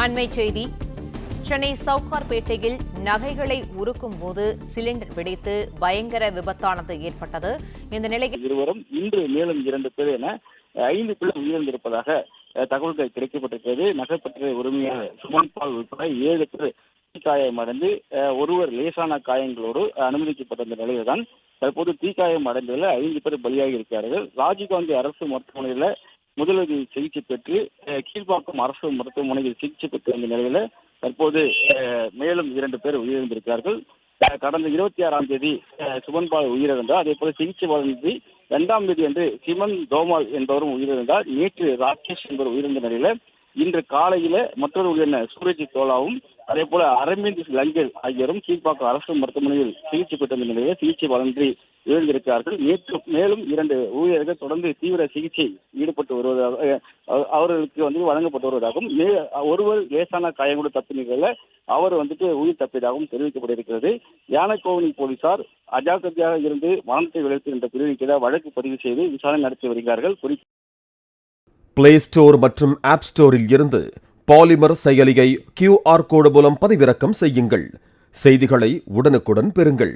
அண்மைச் செய்தி. சென்னை சவுகார்பேட்டையில் நகைகளை உருக்கும் போது சிலிண்டர் வெடித்து பயங்கர விபத்தானது ஏற்பட்டது. இந்த நிலையில் இருவரும் இன்று மேலும் 2 பேர் என 5 பேர் உயிரிழந்திருப்பதாக தகவல்கள் கிடைக்கப்பட்டிருக்கிறது. நகைப்பற்ற உரிமையாளர் சுமன் பால் உட்பட 7 பேர் தீக்காயமடைந்து ஒருவர் லேசான காயங்களோடு அனுமதிக்கப்பட்ட நிலையில்தான் தற்போது தீக்காயம் அடைந்துள்ள 5 பேர் பலியாகி இருக்கிறார்கள். ராஜீவ்காந்தி அரசு மருத்துவமனையில் முதலுதவி சிகிச்சை பெற்று கீழ்ப்பாக்கம் அரசு மருத்துவமனையில் சிகிச்சை பெற்று வந்த நிலையில தற்போது மேலும் 2 பேர் உயிரிழந்திருக்கிறார்கள். கடந்த 26ஆம் தேதி சுமன்பால் உயிரிழந்தார். அதே போல சிகிச்சை பலனின்றி 2ஆம் தேதி அன்று சிமன் தோமால் என்பவரும் உயிரிழந்தார். நேற்று ராகேஷ் என்பவர் உயிரிழந்த நிலையில இன்று காலையில மற்றொரு உயிரிழந்த சூரஜ் தோலாவும் அதே போல அரவிந்த் லங்கல் ஆகியோரும் கீழ்ப்பாக்கம் அரசு மருத்துவமனையில் சிகிச்சை பெற்ற நிலையில் சிகிச்சை பலனின்றி உயிரிழந்திருக்கிறார்கள். நேற்று மேலும் 2 ஊழியர்கள் தொடர்ந்து தீவிர சிகிச்சை ஈடுபட்டு வருவதாக அவர்களுக்கு வழங்கப்பட்டு வருவதாகவும் ஒருவர் லேசான காயங்களோடு தப்பி நிலையில அவர் உயிர் தப்பியதாகவும் தெரிவிக்கப்பட்டிருக்கிறது. யானைக்கோவனி போலீசார் அஜாக்கிரதையாக இருந்து மரணத்தை விளைவித்து என்ற பிரிவின் கீழ் வழக்கு பதிவு செய்து விசாரணை நடத்தி வருகிறார்கள். பிளே ஸ்டோர் மற்றும் ஆப் ஸ்டோரில் இருந்து பாலிமர் செயலியை QR கோடு மூலம் பதிவிறக்கம் செய்யுங்கள். செய்திகளை உடனுக்குடன் பெறுங்கள்.